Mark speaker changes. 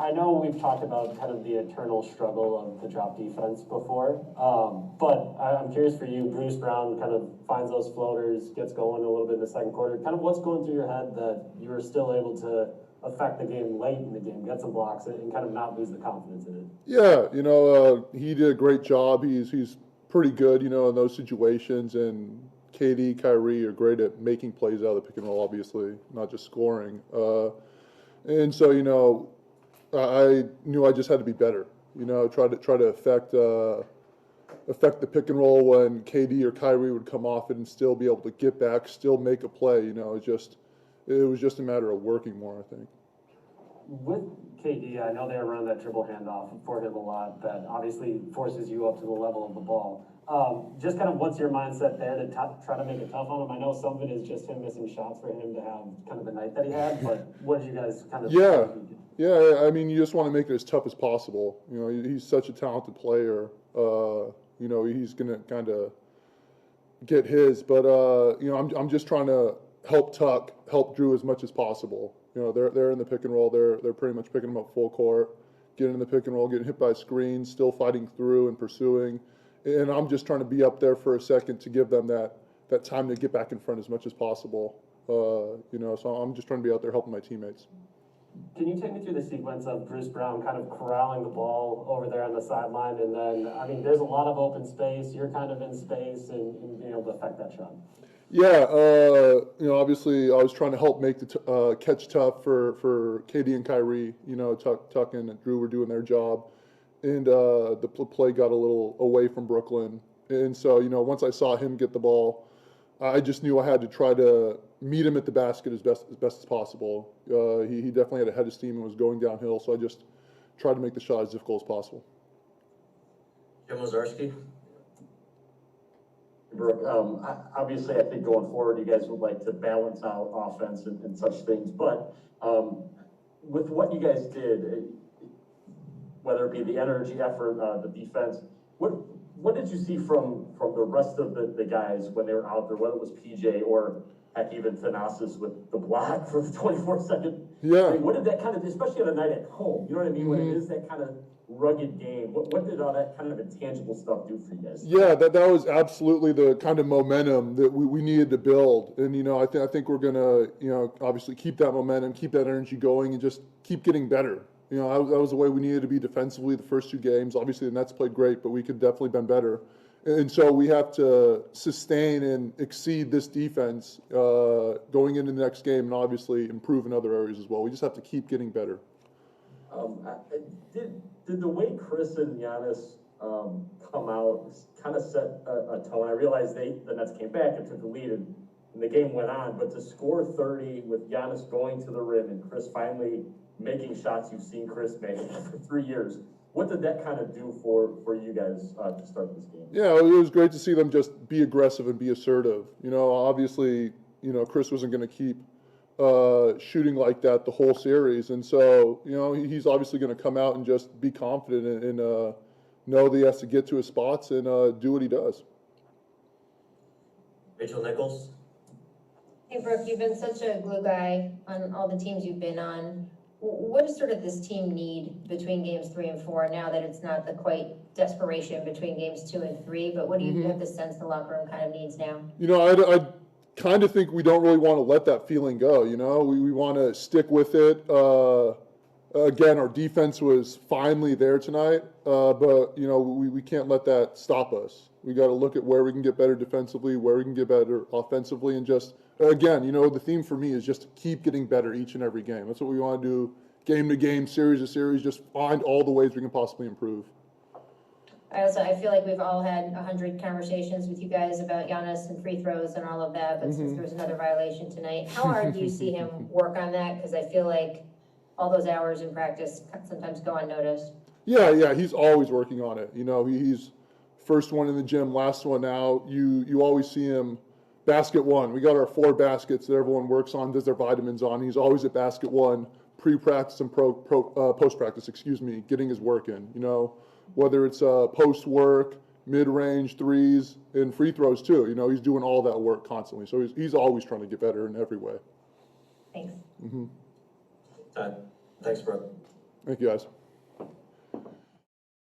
Speaker 1: I know we've talked about kind of the eternal struggle of the drop defense before, but I'm curious for you. Bruce Brown kind of finds those floaters, gets going a little bit in the second quarter. Kind of what's going through your head that you were still able to affect the game late in the game, get some blocks, and kind of not lose the confidence in it?
Speaker 2: Yeah, he did a great job. He's pretty good, in those situations. And KD, Kyrie are great at making plays out of the pick and roll, obviously, not just scoring. And so, I knew I just had to be better. Try to affect the pick and roll when KD or Kyrie would come off it and still be able to get back, still make a play. It was just a matter of working more, I think.
Speaker 1: With KD, I know they run that dribble handoff for him a lot. That obviously forces you up to the level of the ball. Just kind of what's your mindset there to try to make it tough on him? I know some of it is just him missing shots for him to have kind of the night that he had, but what did you guys kind of
Speaker 2: Yeah, I mean, you just want to make it as tough as possible. He's such a talented player. He's going to kind of get his, but I'm just trying to help Drew as much as possible. They're in the pick and roll. They're pretty much picking him up full court, getting in the pick and roll, getting hit by screens, still fighting through and pursuing. And I'm just trying to be up there for a second to give them that time to get back in front as much as possible. So I'm just trying to be out there helping my teammates.
Speaker 1: Can you take me through the sequence of Bruce Brown kind of corralling the ball over there on the sideline? And then, I mean, there's a lot of open space. You're kind of in space and being able to affect that shot.
Speaker 2: Yeah, obviously I was trying to help make the catch tough for KD and Kyrie. Tuck and Drew were doing their job. And the play got a little away from Brooklyn. And so, once I saw him get the ball, I just knew I had to try to meet him at the basket as best as possible. He definitely had a head of steam and was going downhill, so I just tried to make the shot as difficult as possible.
Speaker 3: Jim Lazarski.
Speaker 4: Brook, obviously, I think going forward, you guys would like to balance out offense and such things. But with what you guys did, whether it be the energy, effort, the defense, what did you see from the rest of the guys when they were out there, whether it was PJ or heck, even Thanasis with the block for the 24-second?
Speaker 2: Yeah.
Speaker 4: I mean, what did that kind of, especially on a night at home, you know what I mean? When it is that kind of rugged game, what did all that kind of intangible stuff do for you guys?
Speaker 2: Yeah, that was absolutely the kind of momentum that we needed to build. And, I think we're going to, obviously keep that momentum, keep that energy going, and just keep getting better. That was the way we needed to be defensively the first two games. Obviously, the Nets played great, but we could definitely been better. And so we have to sustain and exceed this defense going into the next game and obviously improve in other areas as well. We just have to keep getting better.
Speaker 4: Did the way Chris and Giannis come out kind of set a tone? I realized the Nets came back and took the lead and the game went on, but to score 30 with Giannis going to the rim and Chris finally making shots you've seen Chris make for 3 years, what did that kind of do for you guys to start this game?
Speaker 2: Yeah, it was great to see them just be aggressive and be assertive. Obviously, Chris wasn't going to keep shooting like that the whole series. And so, he's obviously going to come out and just be confident and know that he has to get to his spots and do what he does.
Speaker 3: Rachel Nichols.
Speaker 5: Hey, Brook, you've been such a glue guy on all the teams you've been on. What does sort of this team need between games 3 and 4 now that it's not the quite desperation between games 2 and 3, but what do you have the sense the locker room kind of needs now?
Speaker 2: I kind of think we don't really want to let that feeling go. We want to stick with it. Again, our defense was finally there tonight, but we can't let that stop us. We got to look at where we can get better defensively, where we can get better offensively, and just again, the theme for me is just to keep getting better each and every game. That's what we want to do, game to game, series to series. Just find all the ways we can possibly improve.
Speaker 5: I feel like we've all had 100 conversations with you guys about Giannis and free throws and all of that, but since there's another violation tonight, how hard do you see him work on that? Because I feel like all those hours in practice sometimes go unnoticed.
Speaker 2: Yeah, he's always working on it. He's first one in the gym, last one out. You always see him. Basket one, we got our 4 baskets that everyone works on, does their vitamins on. He's always at basket one, pre-practice and post-practice, getting his work in. Whether it's post work, mid-range threes, and free throws too. He's doing all that work constantly. So he's always trying to get better in every way.
Speaker 5: Thanks.
Speaker 3: Thanks, Brook.
Speaker 2: Thank you, guys.